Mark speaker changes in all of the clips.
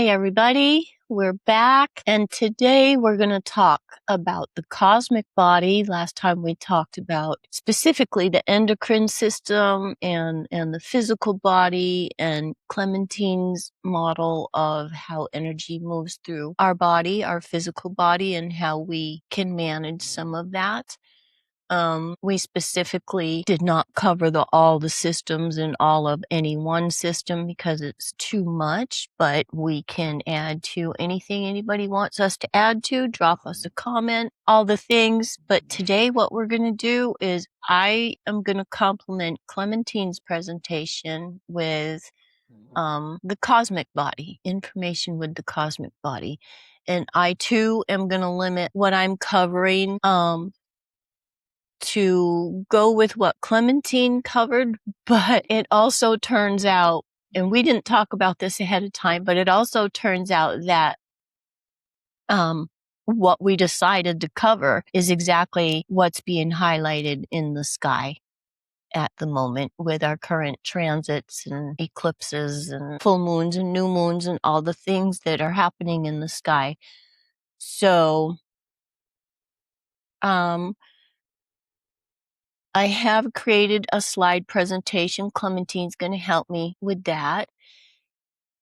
Speaker 1: Hi, everybody. We're back, and today we're going to talk about the cosmic body. Last time we talked about specifically the endocrine system and the physical body and Clementine's model of how energy moves through our body, our physical body, and how we can manage some of that. We specifically did not cover all the systems in all of any one system because it's too much, but we can add to anything anybody wants us to add to. Drop us a comment, all the things. But today what we're going to do is I am going to complement Clementine's presentation with the cosmic body, information with the cosmic body. And I too am going to limit what I'm covering to go with what Clementine covered, but it also turns out, and we didn't talk about this ahead of time, but it also turns out that what we decided to cover is exactly what's being highlighted in the sky at the moment with our current transits and eclipses and full moons and new moons and all the things that are happening in the sky. So, I have created a slide presentation. Clementine's going to help me with that.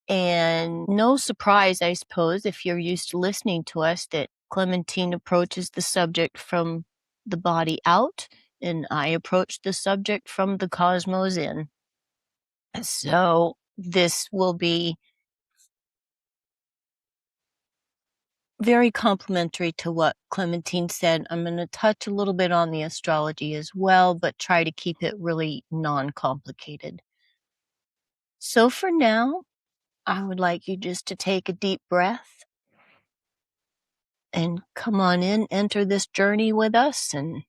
Speaker 1: And no surprise, I suppose, if you're used to listening to us, that Clementine approaches the subject from the body out, and I approach the subject from the cosmos in. So this will be very complementary to what Clementine said. I'm going to touch a little bit on the astrology as well, but try to keep it really non-complicated. So for now, I would like you just to take a deep breath and come on in, enter this journey with us. And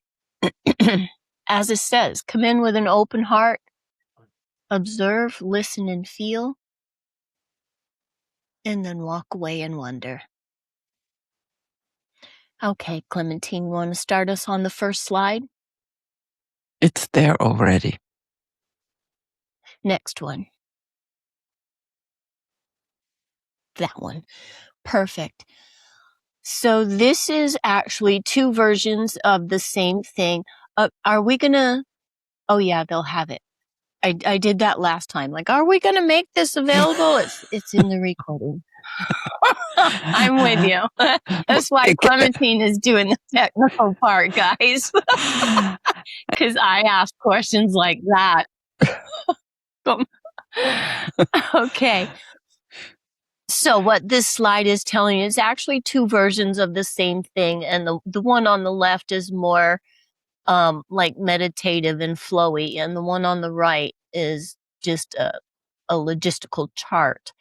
Speaker 1: as it says, come in with an open heart, observe, listen, and feel, and then walk away and wonder. Okay, Clementine, you want to start us on the first slide?
Speaker 2: It's there already.
Speaker 1: Next one. That one. Perfect. So this is actually two versions of the same thing. Are we going to... Oh, yeah, they'll have it. I did that last time. Like, are we going to make this available? It's in the recording. I'm with you. That's why Clementine is doing the technical part, guys. Because I ask questions like that. Okay. So what this slide is telling you is actually two versions of the same thing. And the one on the left is more like meditative and flowy. And the one on the right is just a logistical chart.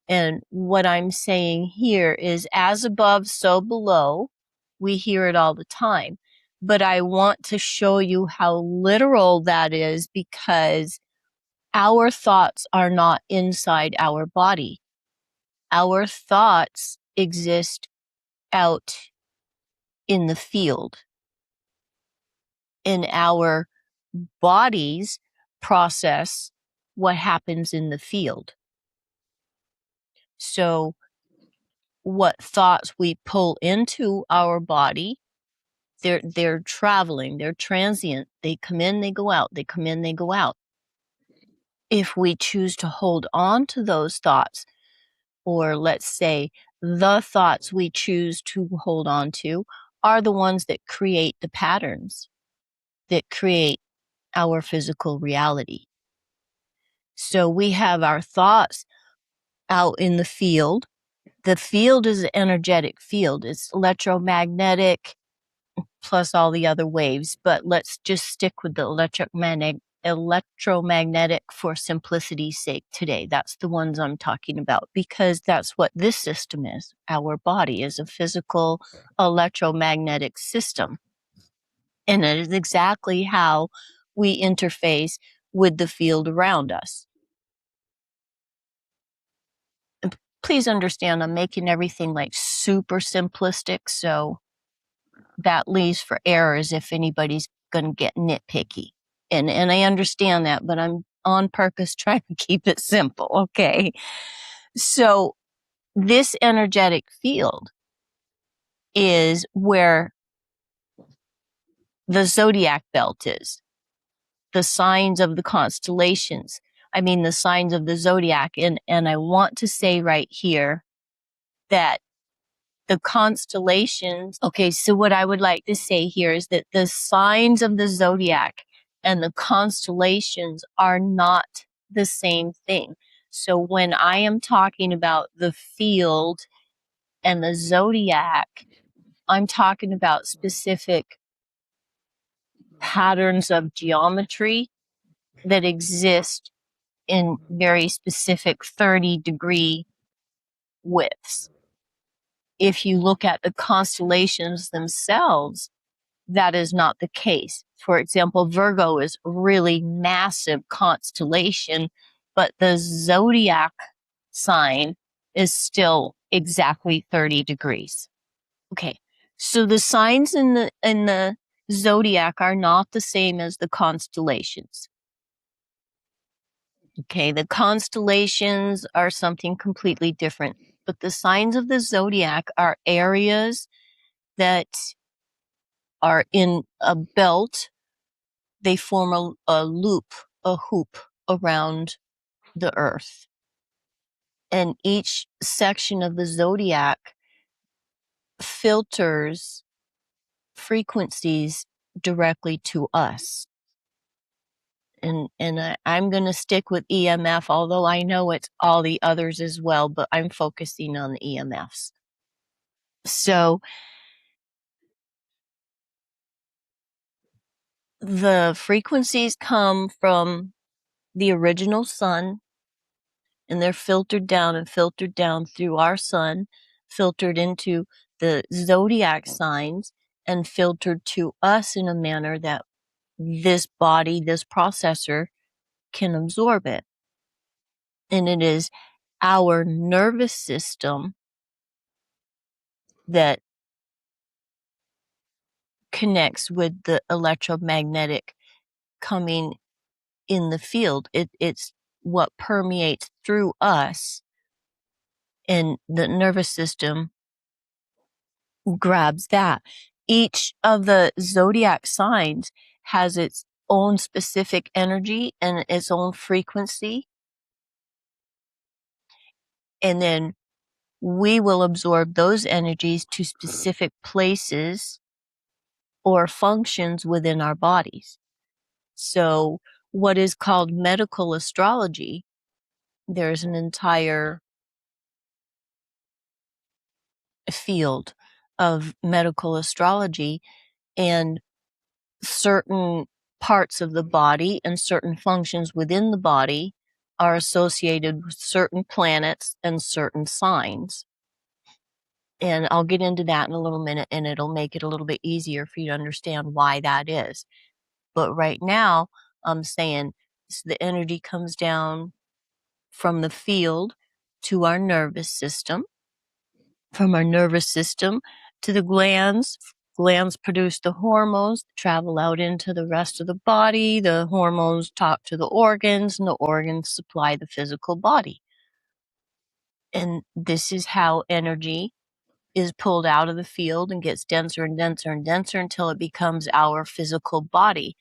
Speaker 1: And what I'm saying here is as above, so below. We hear it all the time. But I want to show you how literal that is because our thoughts are not inside our body. Our thoughts exist out in the field. And our bodies process what happens in the field. So what thoughts we pull into our body, they're traveling, they're transient. They come in, they go out, they come in, they go out. If we choose to hold on to those thoughts, or let's say the thoughts we choose to hold on to are the ones that create the patterns, that create our physical reality. So we have our thoughts out in the field. The field is an energetic field. It's electromagnetic plus all the other waves, but let's just stick with the electromagnetic for simplicity's sake today. That's the ones I'm talking about because that's what this system is. Our body is a physical electromagnetic system. And it is exactly how we interface with the field around us. And please understand, I'm making everything like super simplistic, so that leaves for errors if anybody's going to get nitpicky. And I understand that, but I'm on purpose trying to keep it simple, okay? So this energetic field is where the zodiac belt is, the signs of the constellations. I mean, the signs of the zodiac. And I want to say right here that the constellations, okay, so what I would like to say here is that the signs of the zodiac and the constellations are not the same thing. So when I am talking about the field and the zodiac, I'm talking about specific patterns of geometry that exist in very specific 30-degree widths. If you look at the constellations themselves, that is not the case. For example, Virgo is a really massive constellation, but the zodiac sign is still exactly 30 degrees. Okay, so the signs in the zodiac are not the same as the constellations. Okay, the constellations are something completely different, but the signs of the zodiac are areas that are in a belt. They form a loop, a hoop around the earth. And each section of the zodiac filters frequencies directly to us. And I'm going to stick with EMF, although I know it's all the others as well, but I'm focusing on the EMFs. So the frequencies come from the original sun, and they're filtered down and filtered down through our sun, filtered into the zodiac signs, and filtered to us in a manner that this body, this processor, can absorb it. And it is our nervous system that connects with the electromagnetic coming in the field. It's what permeates through us, and the nervous system grabs that. Each of the zodiac signs has its own specific energy and its own frequency. And then we will absorb those energies to specific places or functions within our bodies. So what is called medical astrology, there's an entire field of medical astrology, and certain parts of the body and certain functions within the body are associated with certain planets and certain signs. And I'll get into that in a little minute, and it'll make it a little bit easier for you to understand why that is. But right now, I'm saying the energy comes down from the field to our nervous system, from our nervous system to the glands. Glands produce the hormones, travel out into the rest of the body. The hormones talk to the organs, and the organs supply the physical body. And this is how energy is pulled out of the field and gets denser and denser and denser until it becomes our physical body.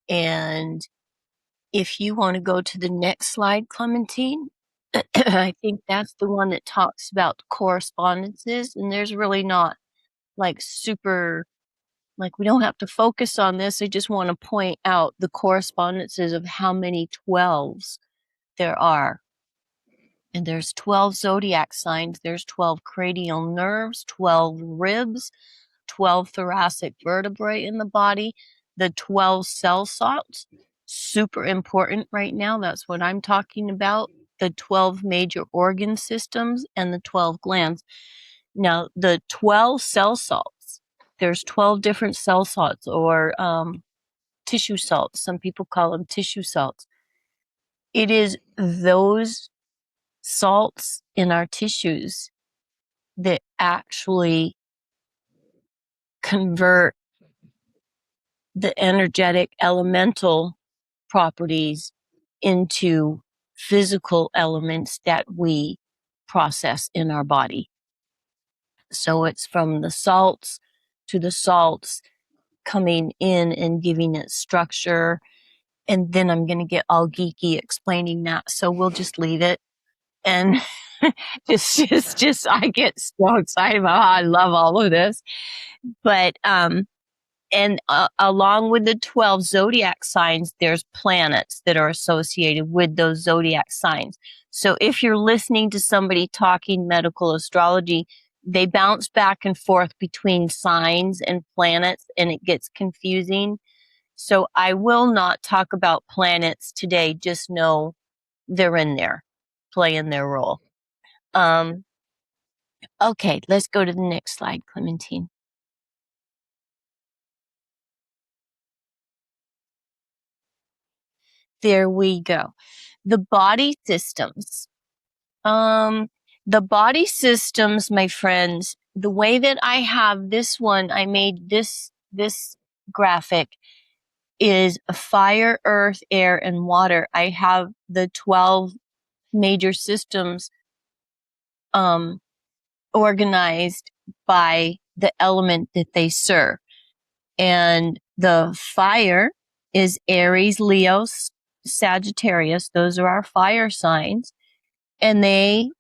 Speaker 1: And if you want to go to the next slide, Clementine, I think that's the one that talks about correspondences. And there's really not like super, like we don't have to focus on this. I just want to point out the correspondences of how many 12s there are. And there's 12 zodiac signs. There's 12 cranial nerves, 12 ribs, 12 thoracic vertebrae in the body, the 12 cell salts, super important right now. That's what I'm talking about. The 12 major organ systems and the 12 glands. Now, the 12 cell salts, there's 12 different cell salts or tissue salts. Some people call them tissue salts. It is those salts in our tissues that actually convert the energetic elemental properties into physical elements that we process in our body. So it's from the salts to the salts coming in and giving it structure. And then I'm going to get all geeky explaining that. So we'll just leave it. And just, I get so excited about how I love all of this. But, and along with the 12 zodiac signs, there's planets that are associated with those zodiac signs. So if you're listening to somebody talking medical astrology, they bounce back and forth between signs and planets, and it gets confusing. So I will not talk about planets today. Just know they're in there, playing their role. Okay, let's go to the next slide, Clementine. There we go. The body systems. The body systems, my friends, the way that I have this one, I made this graphic is fire, earth, air, and water. I have the 12 major systems organized by the element that they serve. And the fire is Aries, Leo, Sagittarius. Those are our fire signs. And they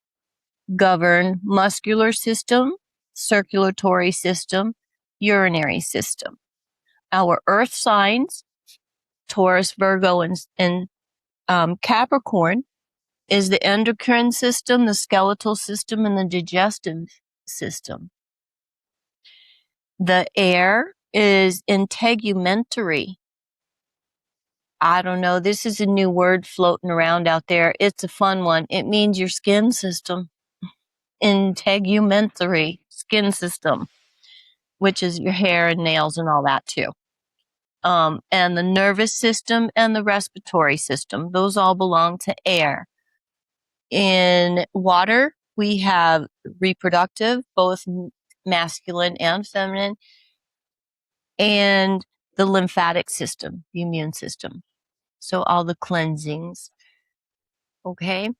Speaker 1: govern muscular system, circulatory system, urinary system. Our earth signs, Taurus, Virgo, and Capricorn, is the endocrine system, the skeletal system, and the digestive system. The air is integumentary. I don't know. This is a new word floating around out there. It's a fun one. It means your skin system. Integumentary skin system, which is your hair and nails and all that too. And the nervous system and the respiratory system, those all belong to air. In water, we have reproductive, both masculine and feminine, and the lymphatic system, the immune system. So all the cleansings. Okay.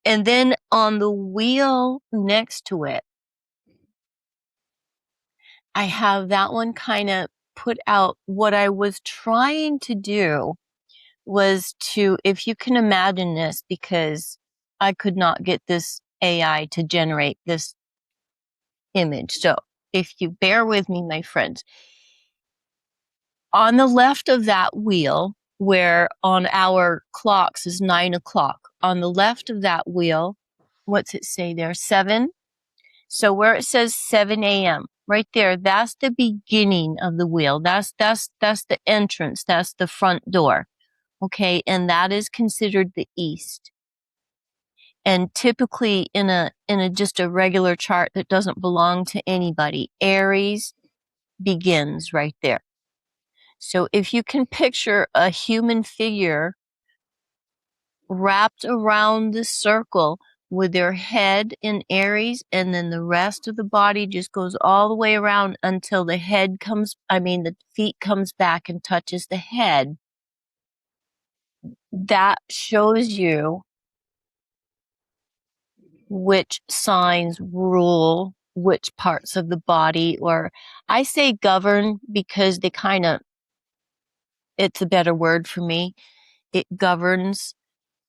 Speaker 1: And then on the wheel next to it, I have that one kind of put out. What I was trying to do was to, if you can imagine this, because I could not get this AI to generate this image. So if you bear with me, my friends, on the left of that wheel, where on our clocks is 9 o'clock, on the left of that wheel, what's it say there? 7. So where it says 7 a.m., right there, that's the beginning of the wheel. That's the entrance. That's the front door. Okay. And that is considered the east. And typically in a just a regular chart that doesn't belong to anybody, Aries begins right there. So if you can picture a human figure wrapped around the circle with their head in Aries, and then the rest of the body just goes all the way around until the the feet comes back and touches the head. That shows you which signs rule which parts of the body, or I say govern because it's a better word for me. It governs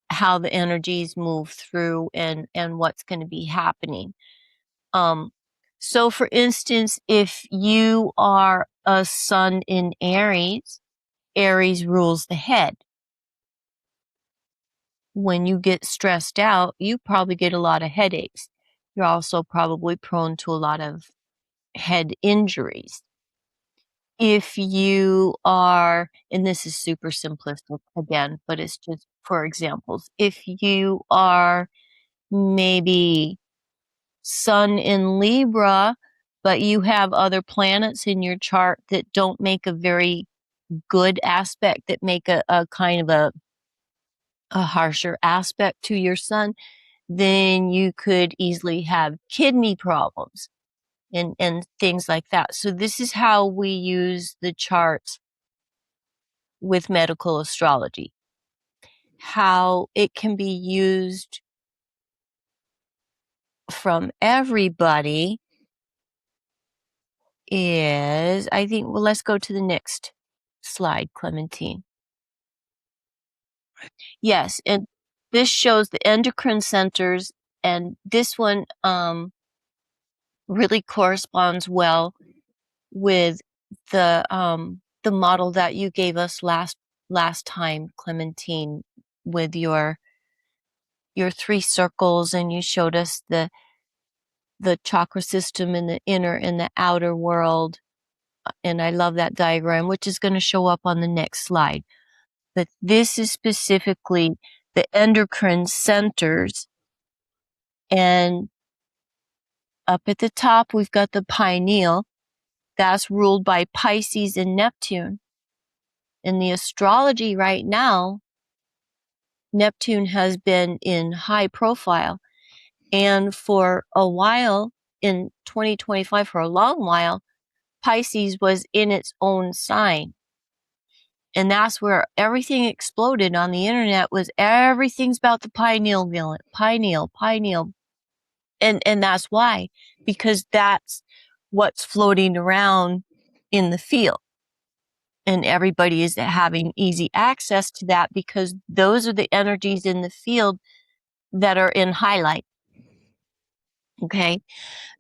Speaker 1: how the energies move through and what's going to be happening. So for instance, if you are a sun in Aries, Aries rules the head. When you get stressed out, you probably get a lot of headaches. You're also probably prone to a lot of head injuries. If you are, and this is super simplistic again, but it's just for examples. If you are maybe sun in Libra, but you have other planets in your chart that don't make a very good aspect, that make a kind of a harsher aspect to your sun, then you could easily have kidney problems and things like that. So this is how we use the charts with medical astrology, how it can be used from everybody is, I think, well, let's go to the next slide, Clementine. Yes, and this shows the endocrine centers, and this one really corresponds well with the model that you gave us last time, Clementine, with your 3 circles, and you showed us the chakra system in the inner and the outer world. And I love that diagram, which is going to show up on the next slide. But this is specifically the endocrine centers. And up at the top, we've got the pineal. That's ruled by Pisces and Neptune. In the astrology right now, Neptune has been in high profile. And for a while, in 2025, for a long while, Pisces was in its own sign. And that's where everything exploded on the internet, was everything's about the pineal gland, pineal. And that's why, because that's what's floating around in the field. And everybody is having easy access to that because those are the energies in the field that are in highlight. Okay.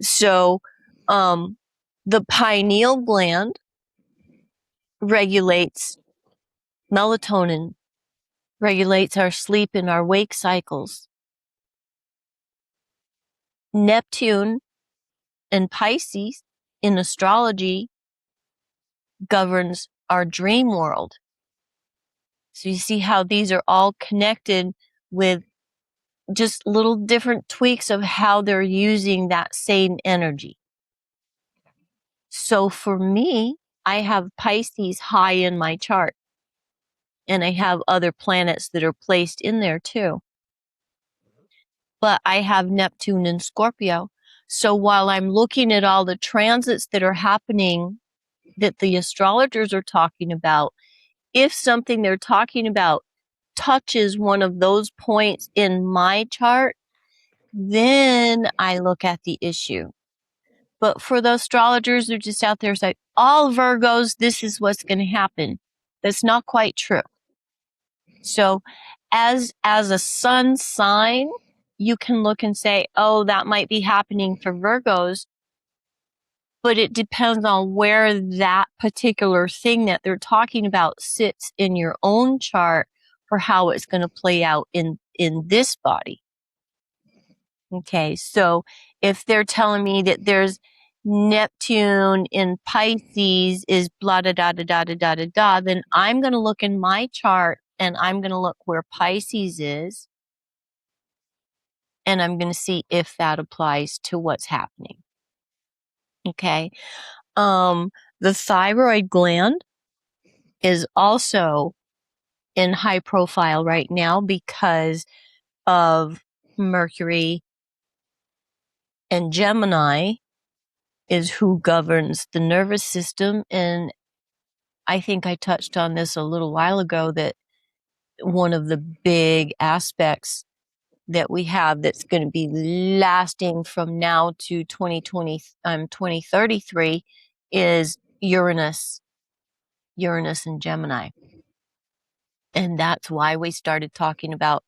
Speaker 1: So, the pineal gland regulates melatonin, regulates our sleep and our wake cycles. Neptune and Pisces in astrology governs our dream world. So you see how these are all connected with just little different tweaks of how they're using that same energy. So for me, I have Pisces high in my chart, and I have other planets that are placed in there too. But I have Neptune in Scorpio. So while I'm looking at all the transits that are happening that the astrologers are talking about, if something they're talking about touches one of those points in my chart, then I look at the issue. But for the astrologers who are just out there saying, all Virgos, this is what's going to happen. That's not quite true. So as a sun sign, you can look and say, oh, that might be happening for Virgos, but it depends on where that particular thing that they're talking about sits in your own chart for how it's going to play out in this body. Okay, so if they're telling me that there's Neptune in Pisces is blah, da, da, da, da, da, da, da, da, then I'm going to look in my chart and I'm going to look where Pisces is, and I'm going to see if that applies to what's happening. Okay. The thyroid gland is also in high profile right now because of Mercury and Gemini is who governs the nervous system. And I think I touched on this a little while ago, that one of the big aspects that we have that's going to be lasting from now to 2033 is Uranus and Gemini. And that's why we started talking about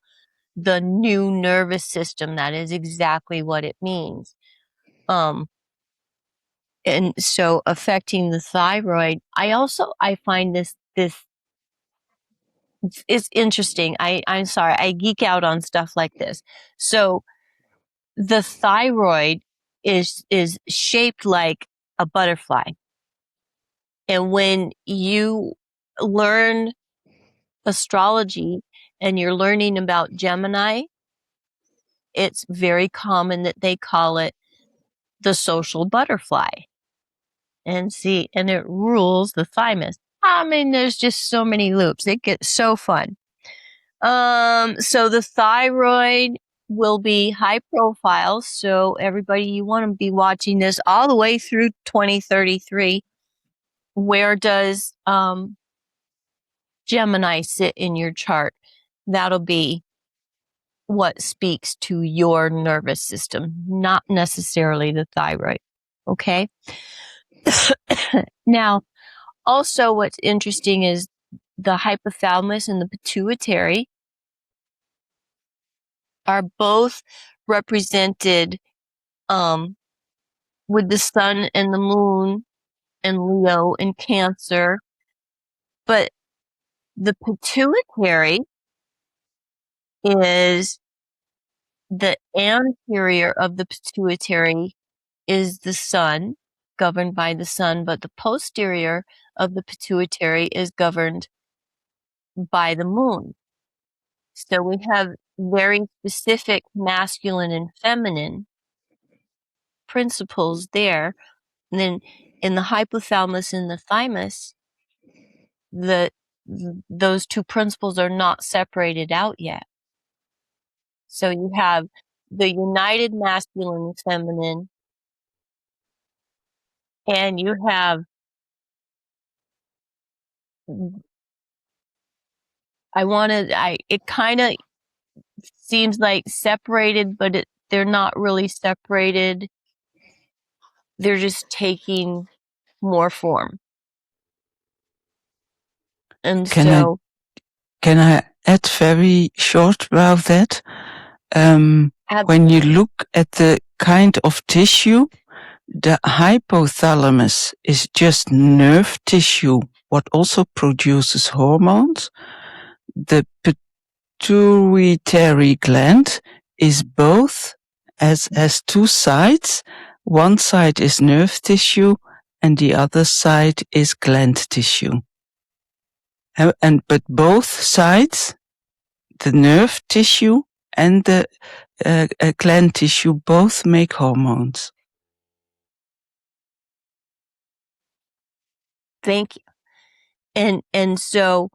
Speaker 1: the new nervous system. That is exactly what it means. And so affecting the thyroid, I find this is interesting. I'm sorry, I geek out on stuff like this. So the thyroid is shaped like a butterfly. And when you learn astrology and you're learning about Gemini, it's very common that they call it the social butterfly. And it rules the thymus. I mean, there's just so many loops. It gets so fun. So the thyroid will be high profile. So everybody, you want to be watching this all the way through 2033. Where does Gemini sit in your chart? That'll be what speaks to your nervous system, not necessarily the thyroid. Okay. Now, also what's interesting is the hypothalamus and the pituitary are both represented with the sun and the moon and Leo and Cancer. But the pituitary is the anterior of the pituitary is the sun, governed by the sun, but the posterior of the pituitary is governed by the moon. So we have very specific masculine and feminine principles there. And then in the hypothalamus and the thymus, those two principles are not separated out yet. So you have the united masculine and feminine, and you have, it kind of seems like separated, but they're not really separated. They're just taking more form. And
Speaker 2: Can I add very short about that? When you look at the kind of tissue, the hypothalamus is just nerve tissue, what also produces hormones. The pituitary gland is both, as two sides. One side is nerve tissue and the other side is gland tissue. But both sides, the nerve tissue and the gland tissue, both make hormones.
Speaker 1: Thank you. And so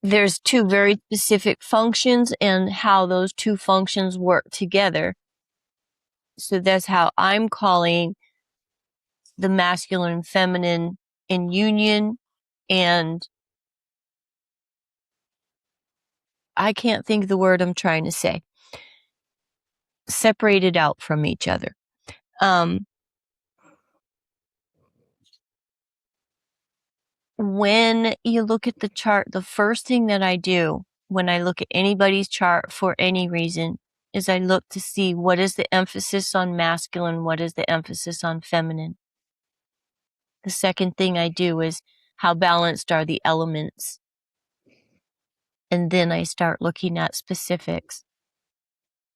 Speaker 1: there's two very specific functions and how those two functions work together. So that's how I'm calling the masculine and feminine in union, and I can't think of the word I'm trying to say, separated out from each other. When you look at the chart, the first thing that I do when I look at anybody's chart for any reason is I look to see what is the emphasis on masculine, what is the emphasis on feminine. The second thing I do is how balanced are the elements. And then I start looking at specifics.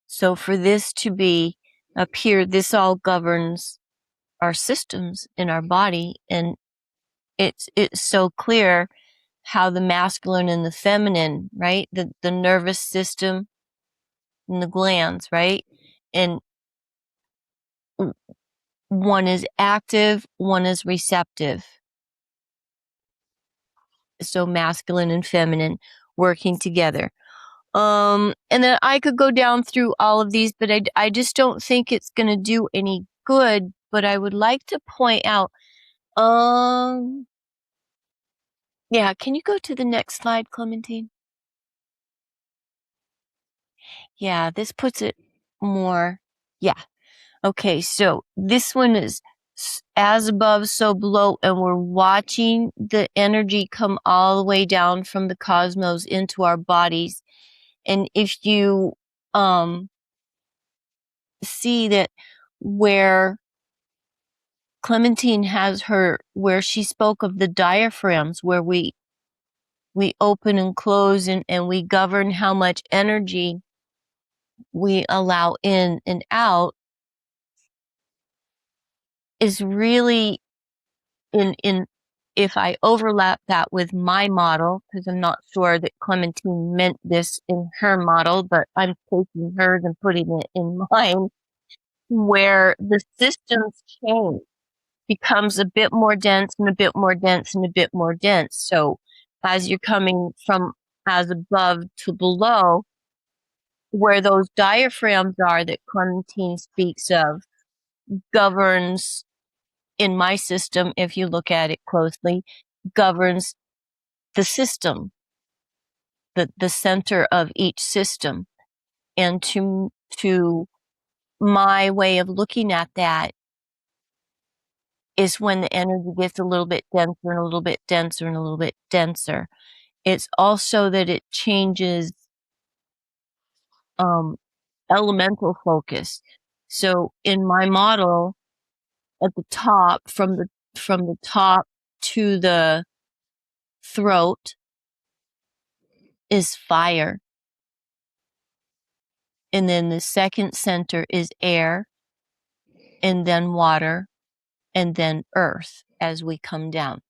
Speaker 1: So for this to be up here, this all governs our systems in our body. And it's so clear how the masculine and the feminine, right? The nervous system and the glands, right? And one is active, one is receptive. So masculine and feminine working together. And then I could go down through all of these, but I just don't think it's going to do any good. But I would like to point out, yeah, can you go to the next slide, Clementine? Yeah, this puts it more, yeah. Okay, so this one is as above, so below, and we're watching the energy come all the way down from the cosmos into our bodies. And if you see that where Clementine has where she spoke of the diaphragms, where we open and close and we govern how much energy we allow in and out, is really in if I overlap that with my model, because I'm not sure that Clementine meant this in her model, but I'm taking hers and putting it in mine, where the systems change, becomes a bit more dense and a bit more dense and a bit more dense. So as you're coming from as above to below, where those diaphragms are that Clementine speaks of, governs, in my system, if you look at it closely, governs the system. the center of each system. And to my way of looking at that is when the energy gets a little bit denser and a little bit denser and a little bit denser. It's also that it changes elemental focus. So in my model, at the top, from the top to the throat is fire. And then the second center is air, and then water, and then earth as we come down.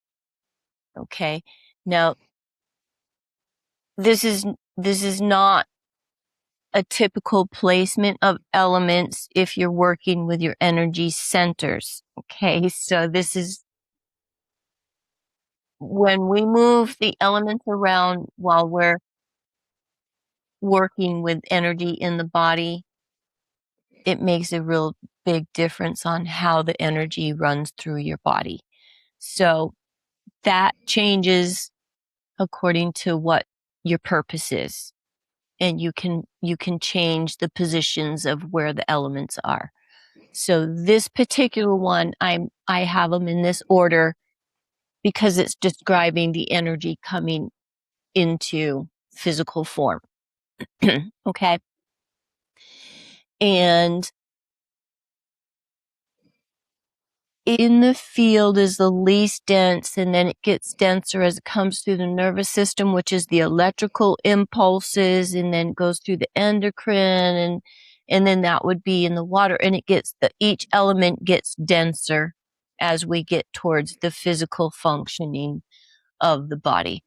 Speaker 1: Okay. Now, this is not a typical placement of elements if you're working with your energy centers. Okay. So this is when we move the elements around while we're working with energy in the body, it makes a real big difference on how the energy runs through your body. So that changes according to what your purpose is. And you can change the positions of where the elements are. So this particular one, I have them in this order because it's describing the energy coming into physical form. Okay. And in the field is the least dense, and then it gets denser as it comes through the nervous system, which is the electrical impulses, and then goes through the endocrine, and then that would be in the water, and each element gets denser as we get towards the physical functioning of the body.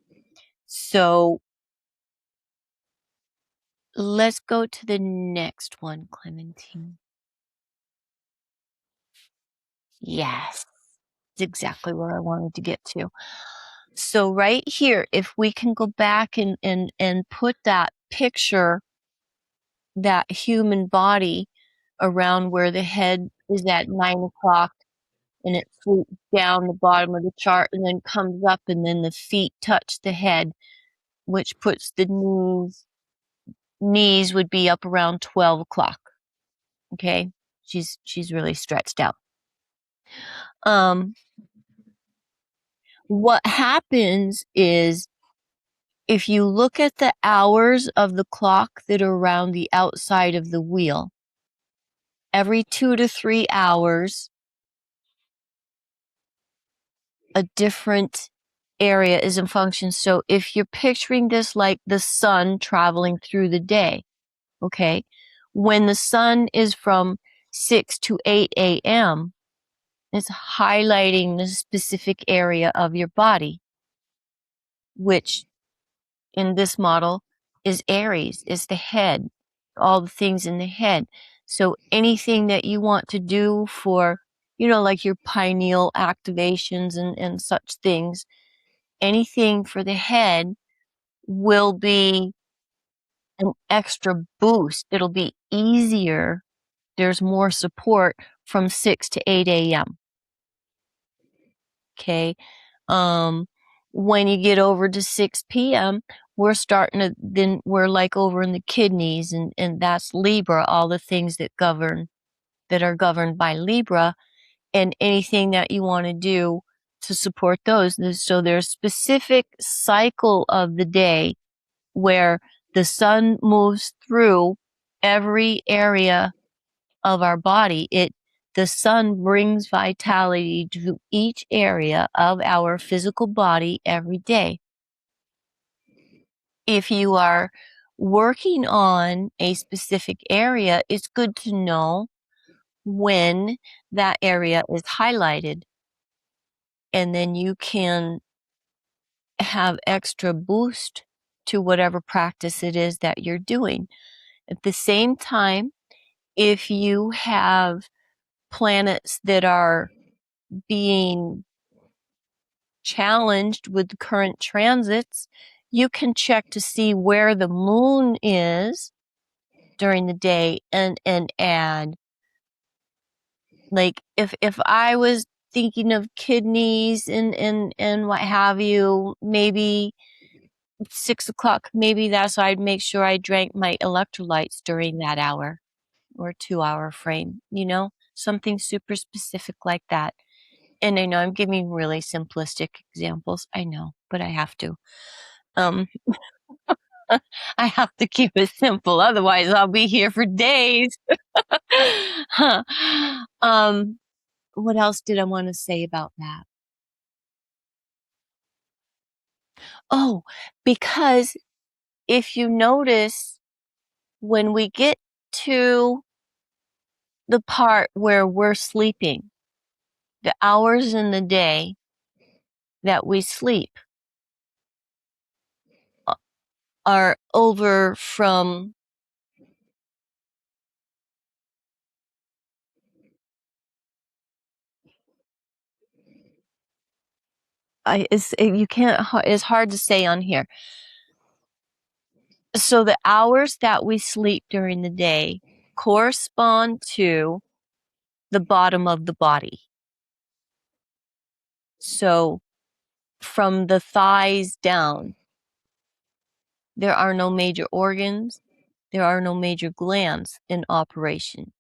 Speaker 1: So let's go to the next one, Clementine. Yes, it's exactly where I wanted to get to. So right here, if we can go back and put that picture, that human body around where the head is at 9 o'clock and it swoops down the bottom of the chart and then comes up and then the feet touch the head, which puts the knees would be up around 12 o'clock. Okay. She's really stretched out. What happens is if you look at the hours of the clock that are around the outside of the wheel, every 2 to 3 hours, a different area is in function. So if you're picturing this like the sun traveling through the day, okay, when the sun is from 6 to 8 a.m., it's highlighting the specific area of your body, which in this model is Aries, is the head, all the things in the head. So anything that you want to do for, like your pineal activations and such things, anything for the head will be an extra boost. It'll be easier. There's more support from 6 to 8 a.m. Okay. When you get over to 6 p.m., we're like over in the kidneys, and that's Libra, all the things that are governed by Libra, and anything that you want to do to support those. So there's a specific cycle of the day where the sun moves through every area of our body. The sun brings vitality to each area of our physical body every day. If you are working on a specific area, it's good to know when that area is highlighted. And then you can have extra boost to whatever practice it is that you're doing. At the same time, if you have planets that are being challenged with the current transits, you can check to see where the moon is during the day and add. Like if I was thinking of kidneys and what have you, maybe 6 o'clock, maybe that's why I'd make sure I drank my electrolytes during that hour or 2-hour frame, something super specific like that. And I know I'm giving really simplistic examples. I know, but I have to. Um, I have to keep it simple, otherwise I'll be here for days. Huh. What else did I want to say about that? Oh, because if you notice, when we get to the part where we're sleeping, the hours in the day that we sleep are over from you can't, it's hard to say on here. So the hours that we sleep during the day correspond to the bottom of the body. So from the thighs down, there are no major organs, there are no major glands in operation.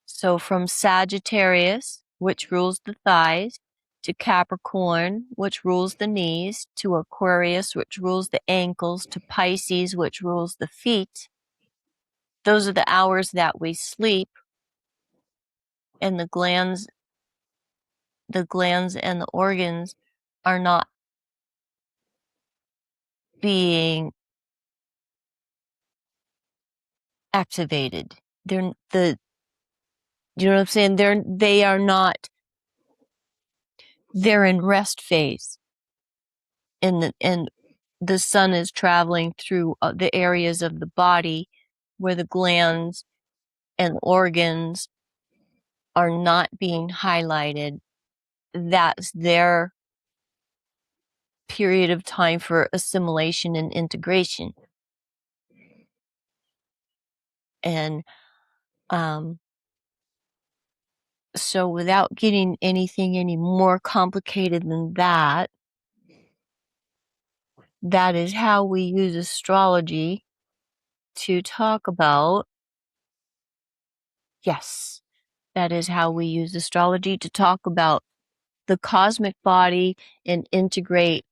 Speaker 1: So from Sagittarius, which rules the thighs, to Capricorn, which rules the knees, to Aquarius, which rules the ankles, to Pisces, which rules the feet. Those are the hours that we sleep, and the glands and the organs are not being activated. You know what I'm saying? They are not, they're in rest phase. And the sun is traveling through the areas of the body where the glands and organs are not being highlighted. That's their period of time for assimilation and integration. And so without getting anything any more complicated than that, that is how we use astrology to talk about, yes, that is how we use astrology to talk about the cosmic body and integrate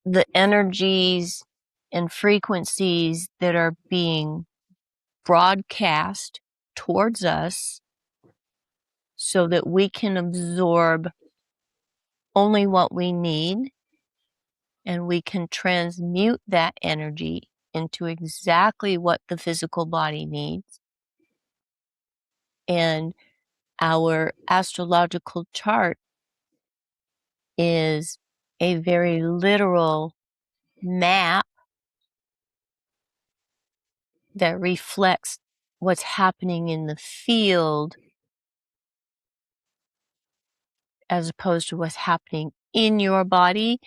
Speaker 1: the energies and frequencies that are being broadcast towards us so that we can absorb only what we need, and we can transmute that energy into exactly what the physical body needs. And our astrological chart is a very literal map that reflects what's happening in the field as opposed to what's happening in your body.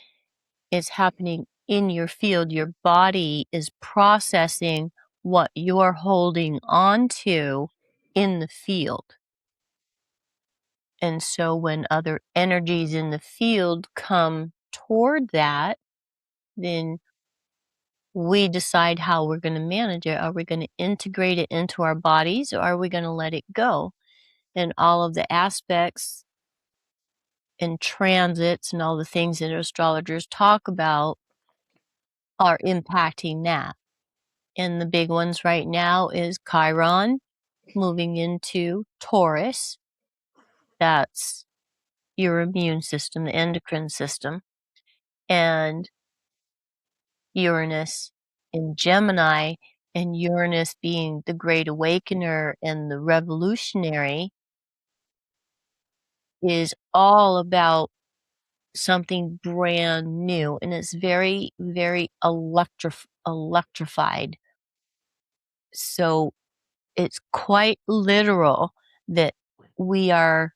Speaker 1: It's happening in your field. Your body is processing what you're holding on to in the field. And so when other energies in the field come toward that, then we decide how we're going to manage it. Are we going to integrate it into our bodies, or are we going to let it go? And all of the aspects and transits and all the things that astrologers talk about are impacting that. And the big ones right now is Chiron moving into Taurus. That's your immune system, the endocrine system. And Uranus in Gemini, and Uranus being the great awakener and the revolutionary, is all about something brand new, and it's very, very electrified. So it's quite literal that we are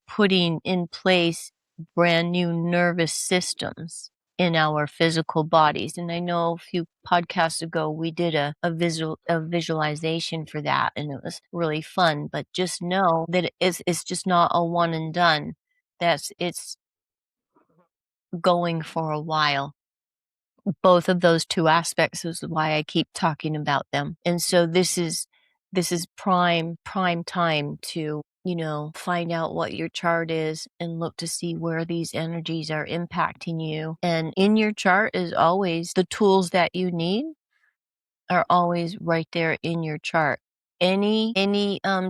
Speaker 1: putting in place brand new nervous systems in our physical bodies. And I know a few podcasts ago we did a visualization for that, and it was really fun. But just know that it's just not a one and done. It's going for a while. Both of those two aspects is why I keep talking about them. And so this is prime time to, find out what your chart is and look to see where these energies are impacting you. And in your chart is always the tools that you need are always right there in your chart. Any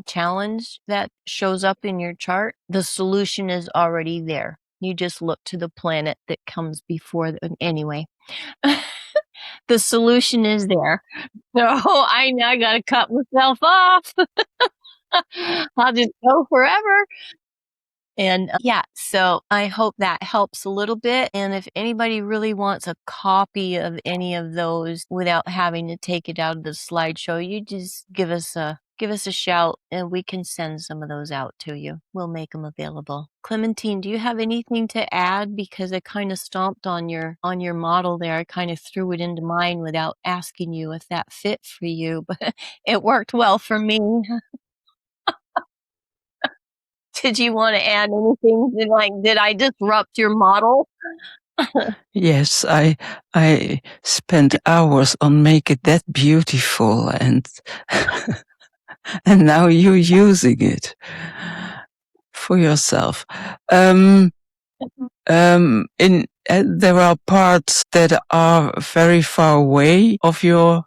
Speaker 1: challenge that shows up in your chart, the solution is already there. You just look to the planet that comes before anyway. The solution is there. So I gotta cut myself off. I'll just go forever. And so I hope that helps a little bit. And if anybody really wants a copy of any of those without having to take it out of the slideshow, you just give us a shout and we can send some of those out to you. We'll make them available. Clementine, do you have anything to add? Because I kind of stomped on your model there. I kind of threw it into mine without asking you if that fit for you, but it worked well for me. Did you want to add anything? Did I disrupt your model?
Speaker 2: Yes, I spent hours on make it that beautiful, and and now you're using it for yourself. There are parts that are very far away of your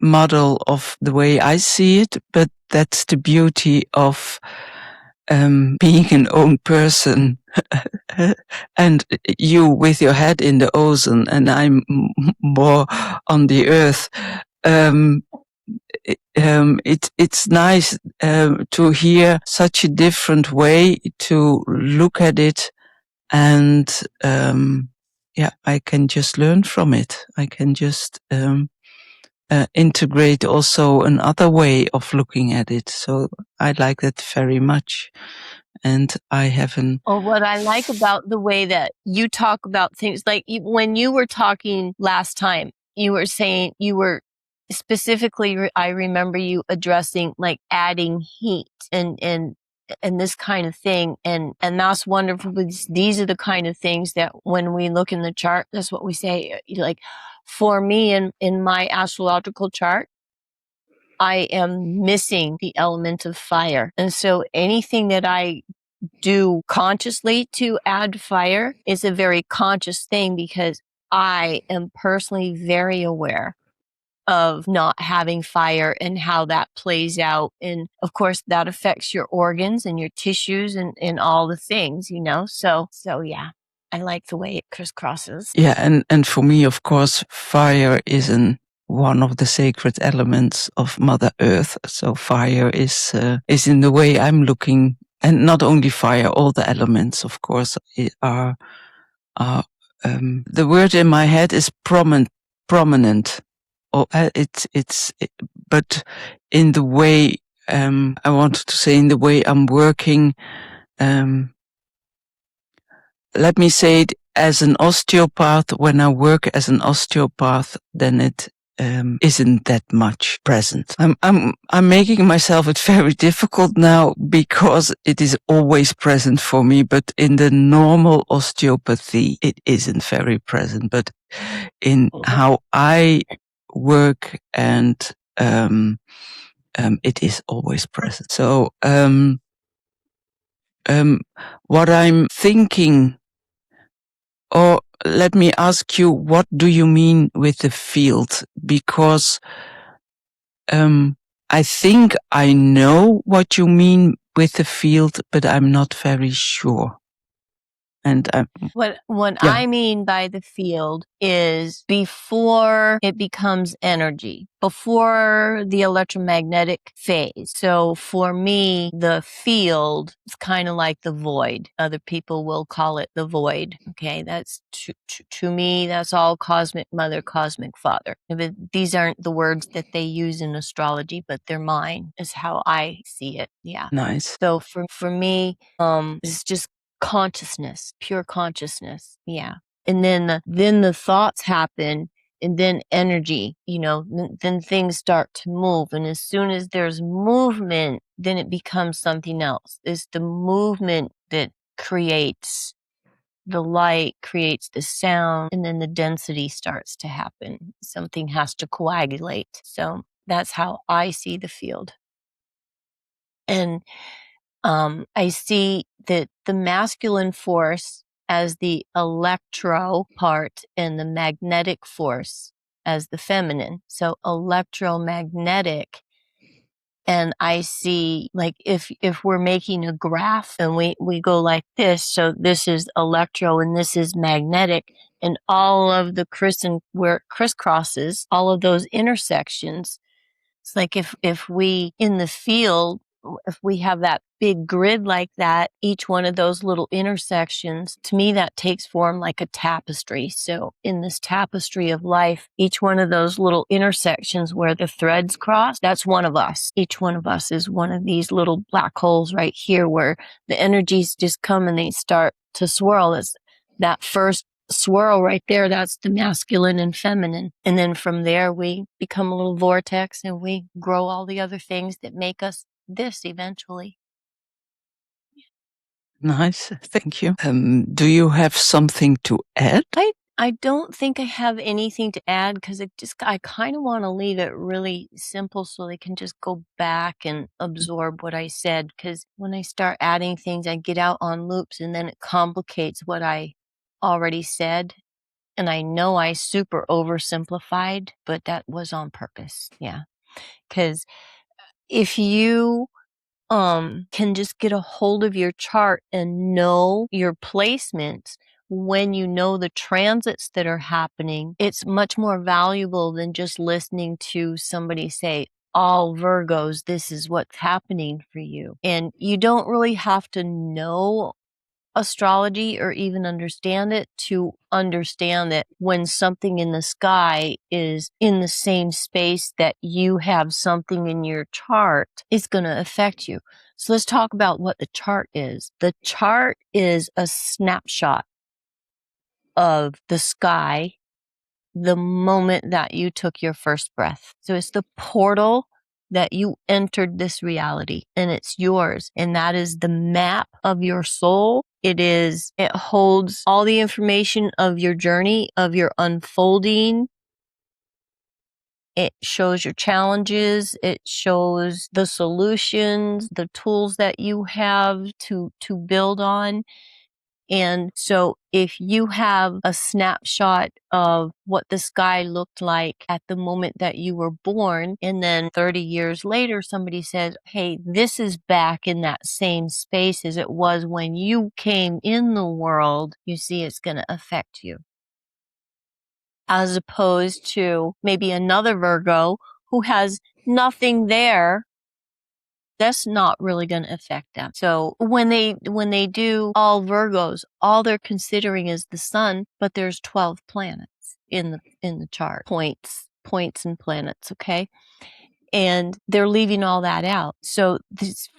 Speaker 2: model of the way I see it, but that's the beauty of being an own person. And you with your head in the ocean and I'm more on the earth. It's nice to hear such a different way to look at it, and I can just learn from it. I can just integrate also another way of looking at it. So I like that very much. And I haven't.
Speaker 1: Or what I like about the way that you talk about things, like when you were talking last time, you were saying you were specifically, I remember you addressing like adding heat and this kind of thing. And that's wonderful. These are the kind of things that when we look in the chart, that's what we say. Like for me in my astrological chart, I am missing the element of fire. And so anything that I do consciously to add fire is a very conscious thing because I am personally very aware of not having fire and how that plays out. And of course that affects your organs and your tissues and all the things, So yeah, I like the way it crisscrosses.
Speaker 2: Yeah. And for me, of course, fire is one of the sacred elements of Mother Earth. So fire is in the way I'm looking, and not only fire, all the elements, of course, are the word in my head is prominent. Or but in the way I wanted to say, in the way I'm working. Let me say it as an osteopath. When I work as an osteopath, then it isn't that much present. I'm making myself it very difficult now because it is always present for me, but in the normal osteopathy, it isn't very present. But in how I work and it is always present. So what I'm thinking, or let me ask you, what do you mean with the field? Because I think I know what you mean with the field, but I'm not very sure. And
Speaker 1: what I mean by the field is before it becomes energy, before the electromagnetic phase. So for me, the field is kind of like the void. Other people will call it the void. Okay, that's to me, that's all cosmic mother, cosmic father. But these aren't the words that they use in astrology, but they're mine. Is how I see it. Yeah.
Speaker 2: Nice.
Speaker 1: So for me, it's just consciousness, pure consciousness. Yeah. And then the thoughts happen and then energy, then things start to move. And as soon as there's movement, then it becomes something else. It's the movement that creates the light creates the sound, and then the density starts to happen. Something has to coagulate. So that's how I see the field. And I see that the masculine force as the electro part and the magnetic force as the feminine. So electromagnetic. And I see, like, if we're making a graph and we go like this, so this is electro and this is magnetic, and all of the where it crisscrosses, all of those intersections, it's like if we in the field, if we have that big grid like that, each one of those little intersections, to me, that takes form like a tapestry. So in this tapestry of life, each one of those little intersections where the threads cross, that's one of us. Each one of us is one of these little black holes right here where the energies just come and they start to swirl. It's that first swirl right there, that's the masculine and feminine. And then from there, we become a little vortex and we grow all the other things that make us this eventually.
Speaker 2: Nice, thank you. Do you have something to add?
Speaker 1: I don't think I have anything to add because I kind of want to leave it really simple so they can just go back and absorb what I said. Because when I start adding things, I get out on loops and then it complicates what I already said. And I know I super oversimplified, but that was on purpose. Yeah. Because if you can just get a hold of your chart and know your placements, when you know the transits that are happening, it's much more valuable than just listening to somebody say, all Virgos, this is what's happening for you. And you don't really have to know astrology or even understand it to understand that when something in the sky is in the same space that you have something in your chart, it's going to affect you. So let's talk about what the chart is. The chart is a snapshot of the sky the moment that you took your first breath. So it's the portal that you entered this reality and it's yours. And that is the map of your soul. It holds all the information of your journey, of your unfolding. It shows your challenges. It shows the solutions, the tools that you have to build on. And so if you have a snapshot of what the sky looked like at the moment that you were born, and then 30 years later, somebody says, hey, this is back in that same space as it was when you came in the world, you see it's going to affect you. As opposed to maybe another Virgo who has nothing there, that's not really going to affect them. So when they do all Virgos, all they're considering is the sun, but there's 12 planets in the chart, points and planets, okay? And they're leaving all that out. So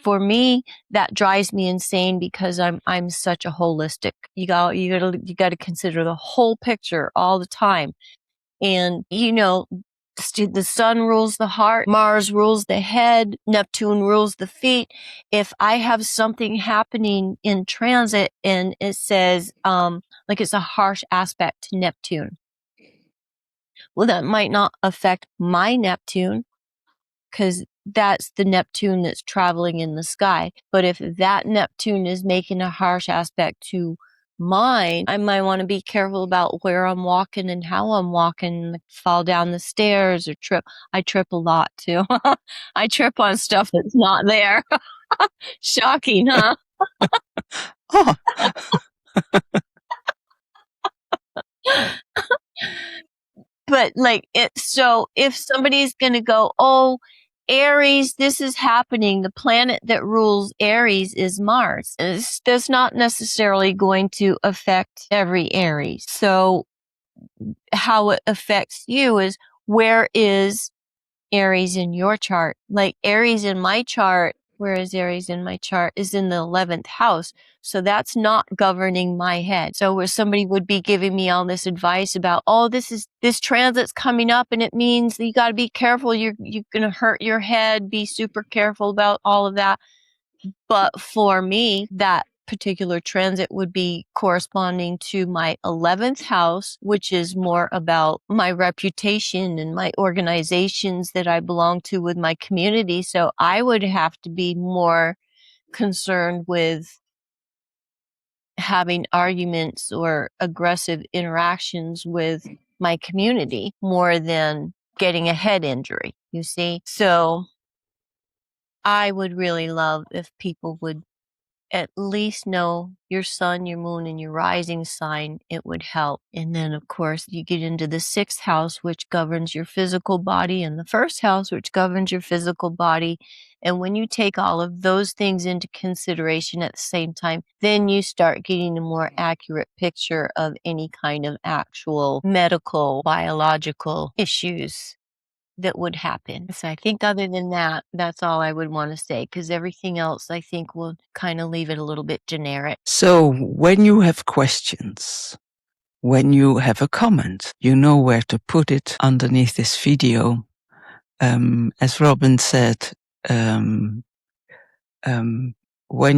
Speaker 1: for me, that drives me insane because I'm such a holistic. You got to consider the whole picture all the time. And the sun rules the heart, Mars rules the head, Neptune rules the feet. If I have something happening in transit and it says, like it's a harsh aspect to Neptune, well, that might not affect my Neptune because that's the Neptune that's traveling in the sky. But if that Neptune is making a harsh aspect to mine, I might want to be careful about where I'm walking and how I'm walking, like fall down the stairs or trip. I trip a lot too. I trip on stuff that's not there. Shocking, huh?
Speaker 2: Oh.
Speaker 1: But so if somebody's going to go, oh, Aries, this is happening. The planet that rules Aries is Mars. That's not necessarily going to affect every Aries. So how it affects you is, where is Aries in your chart? Like Aries in my chart, where is Aries in my chart, is in the 11th house. So that's not governing my head. So where somebody would be giving me all this advice about, oh, this transit's coming up and it means you got to be careful. You're going to hurt your head. Be super careful about all of that. But for me, that particular transit would be corresponding to my 11th house, which is more about my reputation and my organizations that I belong to with my community. So I would have to be more concerned with having arguments or aggressive interactions with my community more than getting a head injury, you see? So I would really love if people would at least know your sun, your moon, and your rising sign. It would help. And then, of course, you get into the 6th house, which governs your physical body, and the 1st house, which governs your physical body. And when you take all of those things into consideration at the same time, then you start getting a more accurate picture of any kind of actual medical, biological issues that would happen. So I think other than that, that's all I would want to say, because everything else I think will kind of leave it a little bit generic.
Speaker 2: So when you have questions, when you have a comment, you know where to put it underneath this video. As Robin said, when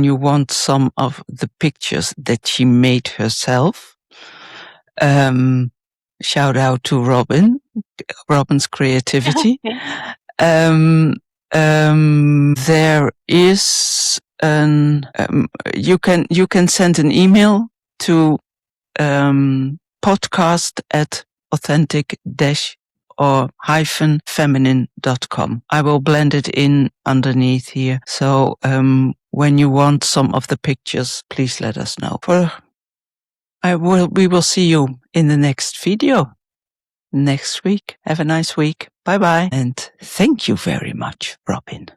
Speaker 2: you want some of the pictures that she made herself, shout out to Robin's creativity. There is you can send an email to podcast@authentic-or-feminine.com. I will blend it in underneath here. So when you want some of the pictures, please let us know. We will see you in the next video next week. Have a nice week. Bye bye. And thank you very much, Robin.